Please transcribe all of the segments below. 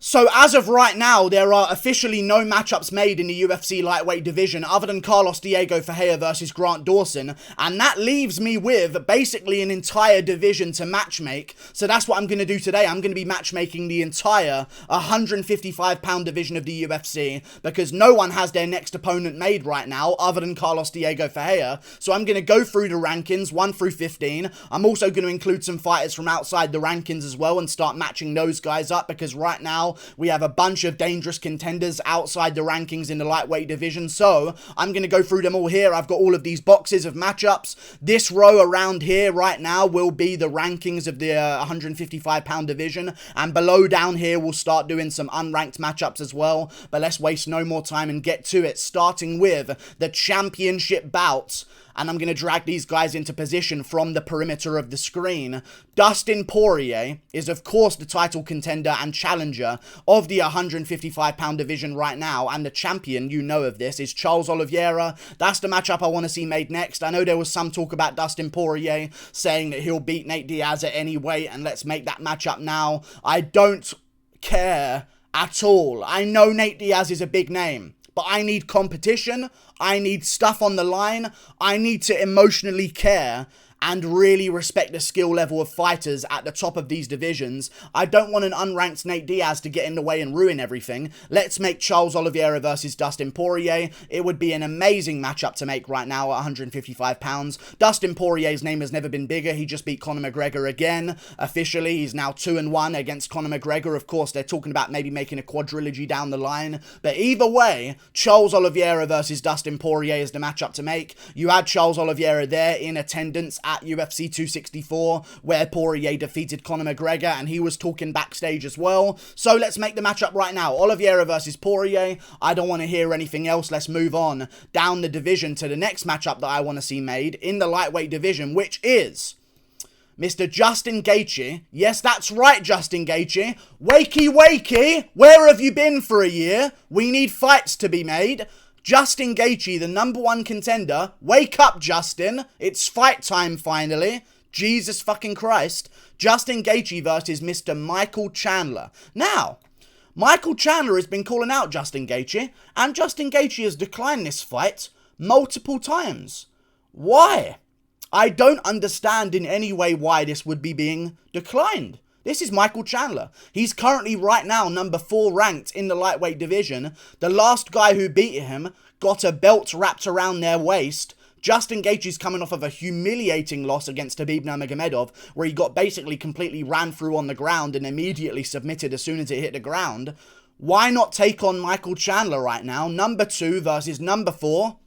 So as of right now, there are officially no matchups made in the UFC lightweight division other than Carlos Diego Ferreira versus Grant Dawson, and that leaves me with basically an entire division to matchmake. So that's what I'm going to do today. I'm going to be matchmaking the entire 155-pound division of the UFC because no one has their next opponent made right now other than Carlos Diego Ferreira. So I'm going to go through the rankings 1 through 15. I'm also going to include some fighters from outside the rankings as well and start matching those guys up because right now we have a bunch of dangerous contenders outside the rankings in the lightweight division, so I'm going to go through them all here. I've got all of these boxes of matchups. This row around here right now will be the rankings of the 155-pound division, and below down here we'll start doing some unranked matchups as well, but let's waste no more time and get to it, starting with the championship bouts. And I'm going to drag these guys into position from the perimeter of the screen. Dustin Poirier is, of course, the title contender and challenger of the 155-pound division right now. And the champion, you know of this, is Charles Oliveira. That's the matchup I want to see made next. I know there was some talk about Dustin Poirier saying that he'll beat Nate Diaz at any weight. And let's make that matchup now. I don't care at all. I know Nate Diaz is a big name, but I need competition, I need stuff on the line, I need to emotionally care and really respect the skill level of fighters at the top of these divisions. I don't want an unranked Nate Diaz to get in the way and ruin everything. Let's make Charles Oliveira versus Dustin Poirier. It would be an amazing matchup to make right now at 155 pounds. Dustin Poirier's name has never been bigger. He just beat Conor McGregor again. Officially, he's now 2-1 against Conor McGregor. Of course, they're talking about maybe making a quadrilogy down the line. But either way, Charles Oliveira versus Dustin Poirier is the matchup to make. You had Charles Oliveira there in attendance at UFC 264, where Poirier defeated Conor McGregor, and he was talking backstage as well. So let's make the matchup right now. Oliveira versus Poirier. I don't want to hear anything else. Let's move on down the division to the next matchup that I want to see made in the lightweight division, which is Mr. Justin Gaethje. Yes, that's right, Justin Gaethje. Wakey, wakey. Where have you been for a year? We need fights to be made. Justin Gaethje, the #1 contender. Wake up, Justin. It's fight time, finally. Jesus fucking Christ. Justin Gaethje versus Mr. Michael Chandler. Now, Michael Chandler has been calling out Justin Gaethje, and Justin Gaethje has declined this fight multiple times. Why? I don't understand in any way why this would be being declined. This is Michael Chandler. He's currently right now #4 ranked in the lightweight division. The last guy who beat him got a belt wrapped around their waist. Justin Gaethje's coming off of a humiliating loss against Khabib Nurmagomedov, where he got basically completely ran through on the ground and immediately submitted as soon as it hit the ground. Why not take on Michael Chandler right now? #2 versus #4.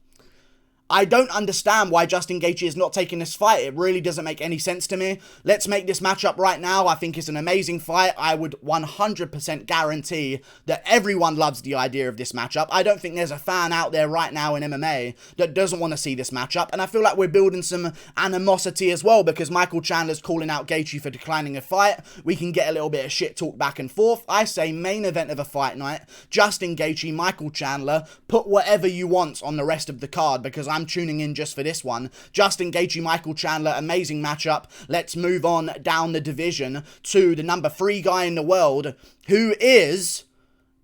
I don't understand why Justin Gaethje is not taking this fight. It really doesn't make any sense to me. Let's make this matchup right now. I think it's an amazing fight. I would 100% guarantee that everyone loves the idea of this matchup. I don't think there's a fan out there right now in MMA that doesn't want to see this matchup. And I feel like we're building some animosity as well because Michael Chandler's calling out Gaethje for declining a fight. We can get a little bit of shit talk back and forth. I say main event of a fight night. Justin Gaethje, Michael Chandler. Put whatever you want on the rest of the card because I'm tuning in just for this one. Justin Gaethje, Michael Chandler, amazing matchup. Let's move on down the division to the #3 guy in the world, who is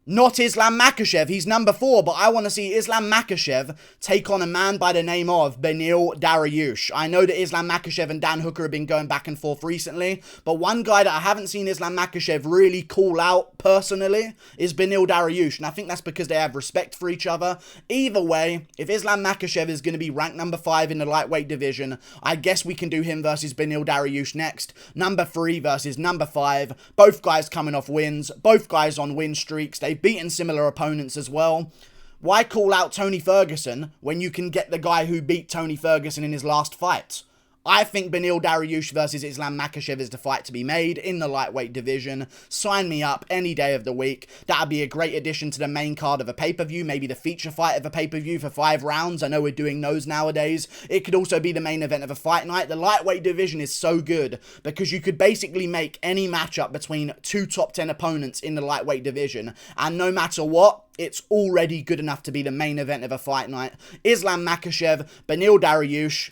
not Islam Makhachev. He's #4, but I want to see Islam Makhachev take on a man by the name of Beneil Dariush. I know that Islam Makhachev and Dan Hooker have been going back and forth recently, but one guy that I haven't seen Islam Makhachev really call out personally is Beneil Dariush, and I think that's because they have respect for each other. Either way, if Islam Makhachev is going to be ranked #5 in the lightweight division, I guess we can do him versus Beneil Dariush next. #3 versus #5. Both guys coming off wins. Both guys on win streaks. They've beaten similar opponents as well. Why call out Tony Ferguson when you can get the guy who beat Tony Ferguson in his last fight? I think Beneil Dariush versus Islam Makhachev is the fight to be made in the lightweight division. Sign me up any day of the week. That would be a great addition to the main card of a pay-per-view, maybe the feature fight of a pay-per-view for 5 rounds. I know we're doing those nowadays. It could also be the main event of a fight night. The lightweight division is so good because you could basically make any matchup between 2 top 10 opponents in the lightweight division, and no matter what, it's already good enough to be the main event of a fight night. Islam Makhachev, Beneil Dariush.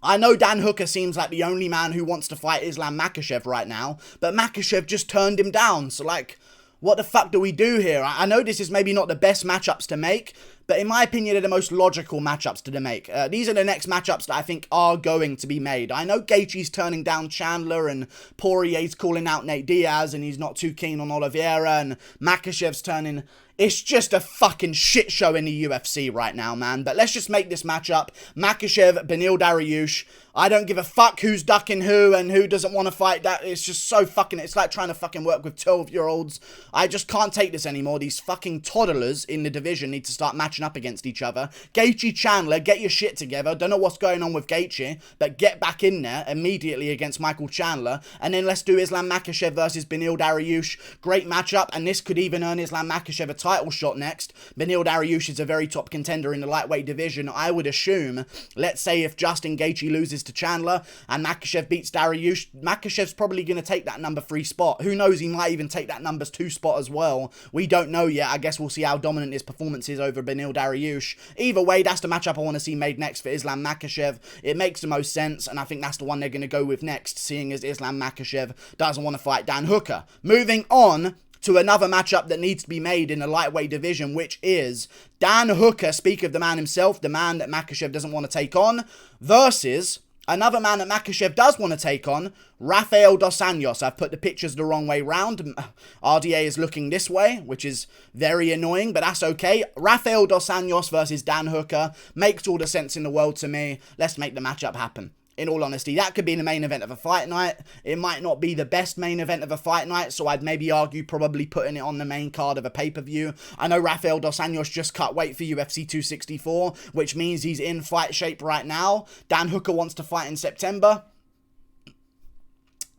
I know Dan Hooker seems like the only man who wants to fight Islam Makhachev right now, but Makhachev just turned him down, so like, What the fuck do we do here? I know this is maybe not the best matchups to make, but in my opinion, they're the most logical matchups to make. These are the next matchups that I think are going to be made. I know Gaethje's turning down Chandler, and Poirier's calling out Nate Diaz, and he's not too keen on Oliveira, and Makhachev's turning... It's just a fucking shit show in the UFC right now, man. But let's just make this matchup. Makhachev, Beneil, Dariush. I don't give a fuck who's ducking who and who doesn't want to fight. That it's just so fucking... It's like trying to fucking work with 12-year-olds. I just can't take this anymore. These fucking toddlers in the division need to start matching up against each other. Gaethje, Chandler, get your shit together. Don't know what's going on with Gaethje, but get back in there immediately against Michael Chandler. And then let's do Islam Makhachev versus Beneil Dariush. Great matchup, and this could even earn Islam Makhachev a title shot next. Beneil Dariush is a very top contender in the lightweight division. I would assume, let's say if Justin Gaethje loses to Chandler and Makhachev beats Dariush, Makhachev's probably going to take that number 3 spot. Who knows, he might even take that number 2 spot as well. We don't know yet. I guess we'll see how dominant his performance is over Beneil Dariush. Either way, that's the matchup I want to see made next for Islam Makhachev. It makes the most sense, and I think that's the one they're going to go with next, seeing as Islam Makhachev doesn't want to fight Dan Hooker. Moving on to another matchup that needs to be made in the lightweight division, which is Dan Hooker, speak of the man himself, the man that Makhachev doesn't want to take on, versus another man that Makhachev does want to take on, Rafael dos Anjos. I've put the pictures the wrong way round. RDA is looking this way, which is very annoying, but that's okay. Rafael dos Anjos versus Dan Hooker makes all the sense in the world to me. Let's make the matchup happen. In all honesty, that could be the main event of a fight night. It might not be the best main event of a fight night, so I'd maybe argue probably putting it on the main card of a pay-per-view. I know Rafael dos Anjos just cut weight for UFC 264, which means he's in fight shape right now. Dan Hooker wants to fight in September.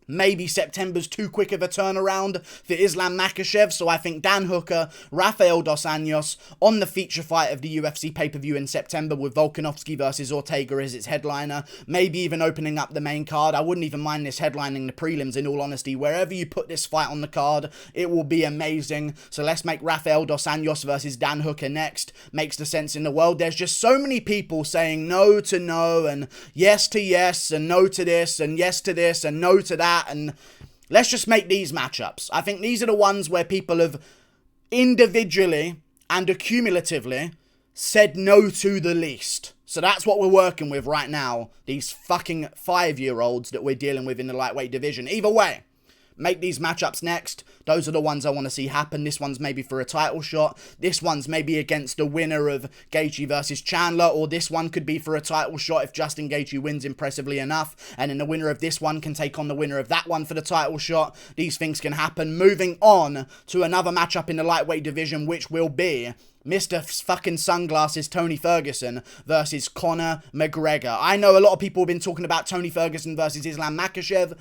Maybe September's too quick of a turnaround for Islam Makhachev, so I think Dan Hooker, Rafael dos Anjos on the feature fight of the UFC pay-per-view in September with Volkanovski versus Ortega as its headliner, maybe even opening up the main card. I wouldn't even mind this headlining the prelims, in all honesty. Wherever you put this fight on the card, it will be amazing. So let's make Rafael dos Anjos versus Dan Hooker next. Makes the sense in the world. There's just so many people saying no to no, and yes to yes, and no to this, and yes to this, and no to that. And let's just make these matchups. I think these are the ones where people have individually and accumulatively said no to the least. So that's what we're working with right now. These fucking 5-year-olds that we're dealing with in the lightweight division. Either way, make these matchups next. Those are the ones I want to see happen. This one's maybe for a title shot. This one's maybe against the winner of Gaethje versus Chandler. Or this one could be for a title shot if Justin Gaethje wins impressively enough. And then the winner of this one can take on the winner of that one for the title shot. These things can happen. Moving on to another matchup in the lightweight division, which will be Mr. fucking Sunglasses Tony Ferguson versus Conor McGregor. I know a lot of people have been talking about Tony Ferguson versus Islam Makhachev.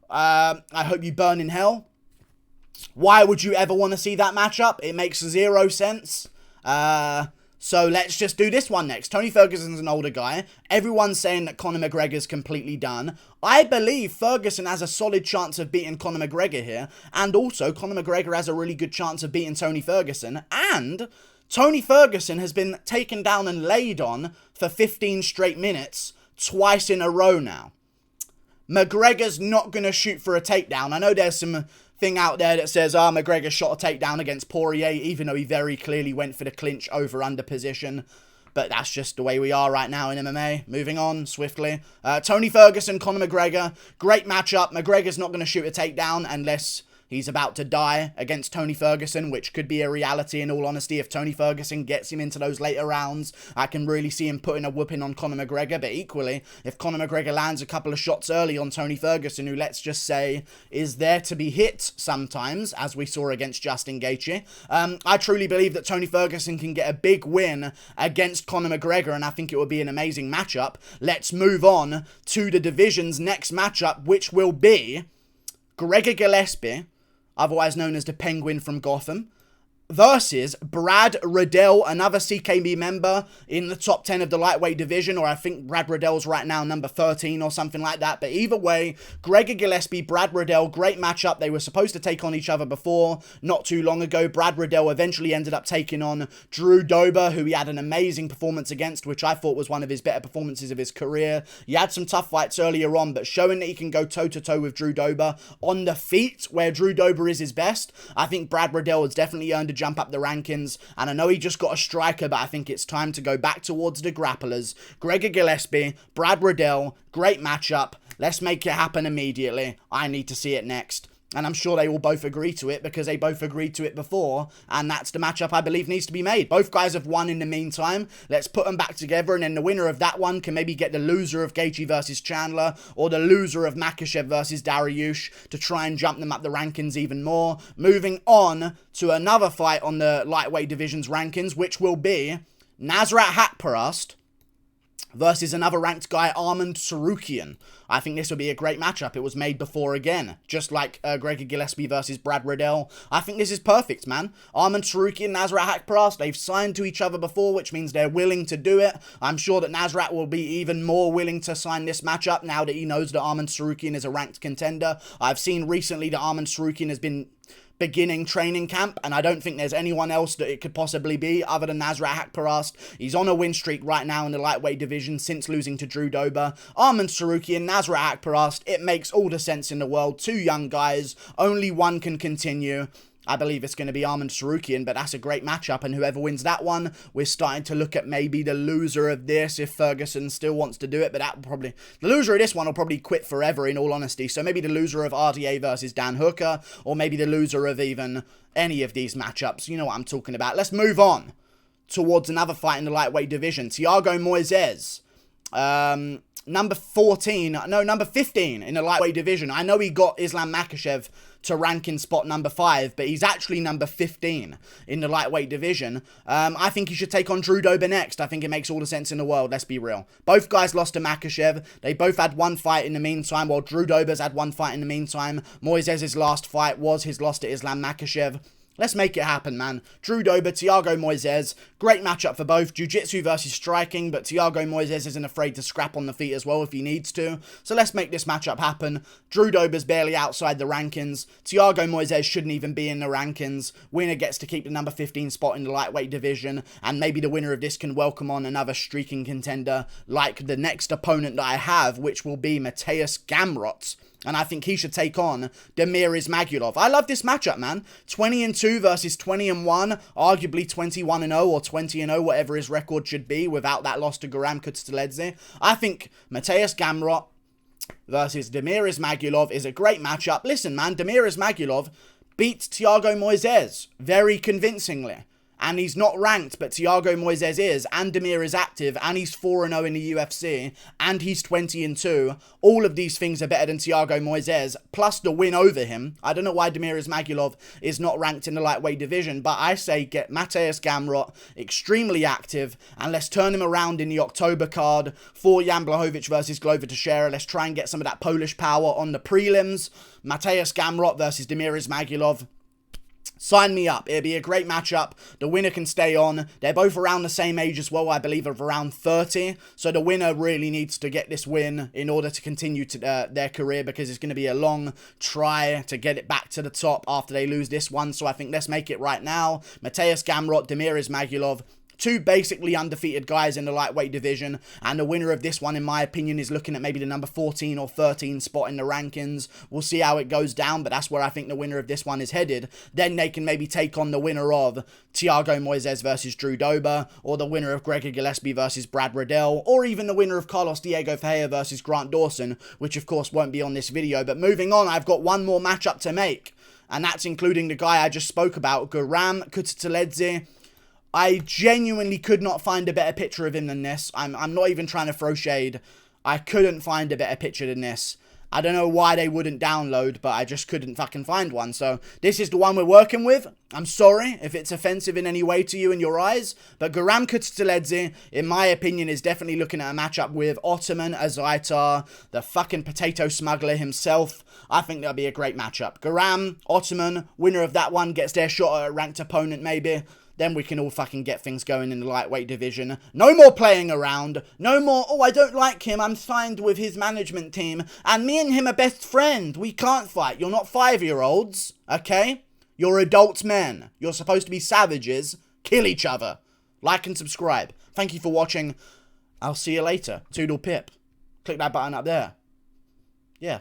I hope you burn in hell. Why would you ever want to see that matchup? It makes 0 sense. So let's just do this one next. Tony Ferguson's an older guy. Everyone's saying that Conor McGregor's completely done. I believe Ferguson has a solid chance of beating Conor McGregor here. And also, Conor McGregor has a really good chance of beating Tony Ferguson. And Tony Ferguson has been taken down and laid on for 15 straight minutes twice in a row now. McGregor's not going to shoot for a takedown. I know there's some thing out there that says, McGregor shot a takedown against Poirier, even though he very clearly went for the clinch over-under position. But that's just the way we are right now in MMA. Moving on swiftly. Tony Ferguson, Conor McGregor. Great matchup. McGregor's not going to shoot a takedown unless he's about to die against Tony Ferguson, which could be a reality in all honesty. If Tony Ferguson gets him into those later rounds, I can really see him putting a whooping on Conor McGregor. But equally, if Conor McGregor lands a couple of shots early on Tony Ferguson, who, let's just say, is there to be hit sometimes, as we saw against Justin Gaethje, I truly believe that Tony Ferguson can get a big win against Conor McGregor, and I think it would be an amazing matchup. Let's move on to the division's next matchup, which will be Gregor Gillespie, otherwise known as the Penguin from Gotham, versus Brad Riddell, another CKB member in the top 10 of the lightweight division, or I think Brad Riddell's right now number 13 or something like that. But either way, Gregor Gillespie, Brad Riddell, great matchup. They were supposed to take on each other before, not too long ago. Brad Riddell eventually ended up taking on Drew Dober, who he had an amazing performance against, which I thought was one of his better performances of his career. He had some tough fights earlier on, but showing that he can go toe-to-toe with Drew Dober on the feet, where Drew Dober is his best, I think Brad Riddell has definitely earned a jump up the rankings, and I know he just got a striker, but I think it's time to go back towards the grapplers. Gregor Gillespie, Brad Riddell, great matchup. Let's make it happen immediately. I need to see it next. And I'm sure they will both agree to it because they both agreed to it before. And that's the matchup I believe needs to be made. Both guys have won in the meantime. Let's put them back together. And then the winner of that one can maybe get the loser of Gaethje versus Chandler. Or the loser of Makhachev versus Dariush to try and jump them up the rankings even more. Moving on to another fight on the lightweight division's rankings, which will be Nasrat Haqparast versus another ranked guy, Arman Tsarukyan. I think this would be a great matchup. It was made before again, just like Gregor Gillespie versus Brad Riddell. I think this is perfect, man. Arman Tsarukyan, Nasrat Haqparast, they've signed to each other before, which means they're willing to do it. I'm sure that Nasrat will be even more willing to sign this matchup now that he knows that Arman Tsarukyan is a ranked contender. I've seen recently that Arman Tsarukyan has been beginning training camp, and I don't think there's anyone else that it could possibly be other than Nasrat Haqparast. He's on a win streak right now in the lightweight division since losing to Drew Dober. Arman Tsarukyan, Nasrat Haqparast, it makes all the sense in the world. Two young guys, only one can continue. I believe it's going to be Arman Tsarukyan, but that's a great matchup, and whoever wins that one, we're starting to look at maybe the loser of this if Ferguson still wants to do it, but that will probably, the loser of this one will probably quit forever in all honesty, so maybe the loser of RDA versus Dan Hooker, or maybe the loser of even any of these matchups. You know what I'm talking about. Let's move on towards another fight in the lightweight division. Thiago Moises, number 15 in the lightweight division. I know he got Islam Makhachev to rank in spot number 5, but he's actually number 15 in the lightweight division. I think he should take on Drew Dober next. I think it makes all the sense in the world, let's be real. Both guys lost to Makhachev. They both had one fight in the meantime, while Drew Dober's had one fight in the meantime. Moises' last fight was his loss to Islam Makhachev. Let's make it happen, man. Drew Dober, Thiago Moises. Great matchup for both. Jiu-jitsu versus striking, but Thiago Moises isn't afraid to scrap on the feet as well if he needs to. So let's make this matchup happen. Drew Dober's barely outside the rankings. Thiago Moises shouldn't even be in the rankings. Winner gets to keep the number 15 spot in the lightweight division, and maybe the winner of this can welcome on another streaking contender like the next opponent that I have, which will be Mateusz Gamrot. And I think he should take on Damir Ismagulov. I love this matchup, man. 20-2 versus 20-1. Arguably 21-0 or 20-0, whatever his record should be without that loss to Guram Kutateladze. I think Mateusz Gamrot versus Damir Ismagulov is a great matchup. Listen, man, Damir Ismagulov beat Thiago Moises very convincingly. And he's not ranked, but Thiago Moises is, and Damir is active, and he's 4-0 in the UFC, and he's 20-2. All of these things are better than Thiago Moises, plus the win over him. I don't know why Damir Ismagulov is not ranked in the lightweight division, but I say get Mateusz Gamrot extremely active, and let's turn him around in the October card for Jan Blachowicz versus Glover Teixeira. Let's try and get some of that Polish power on the prelims. Mateusz Gamrot versus Damir Ismagulov. Sign me up. It'll be a great matchup. The winner can stay on. They're both around the same age as well, I believe, of around 30. So the winner really needs to get this win in order to continue to their career, because it's going to be a long try to get it back to the top after they lose this one. So I think let's make it right now. Mateusz Gamrot, Damir Ismagulov. Two basically undefeated guys in the lightweight division, and the winner of this one, in my opinion, is looking at maybe the number 14 or 13 spot in the rankings. We'll see how it goes down, but that's where I think the winner of this one is headed. Then they can maybe take on the winner of Thiago Moises versus Drew Dober, or the winner of Gregor Gillespie versus Brad Riddell, or even the winner of Carlos Diego Ferreira versus Grant Dawson, which of course won't be on this video. But moving on, I've got one more matchup to make, and that's including the guy I just spoke about, Guram Kutateladze. I genuinely could not find a better picture of him than this. I'm not even trying to throw shade. I couldn't find a better picture than this. I don't know why they wouldn't download, but I just couldn't fucking find one. So this is the one we're working with. I'm sorry if it's offensive in any way to you in your eyes, but Guram Kutsteledze, in my opinion, is definitely looking at a matchup with Ottoman Azaitar, the fucking potato smuggler himself. I think that'll be a great matchup. Guram, Ottoman, winner of that one gets their shot at a ranked opponent maybe. Then we can all fucking get things going in the lightweight division. No more playing around. No more, oh, I don't like him. I'm signed with his management team. And me and him are best friends. We can't fight. You're not 5-year-olds, okay? You're adult men. You're supposed to be savages. Kill each other. Like and subscribe. Thank you for watching. I'll see you later. Toodle pip. Click that button up there. Yeah.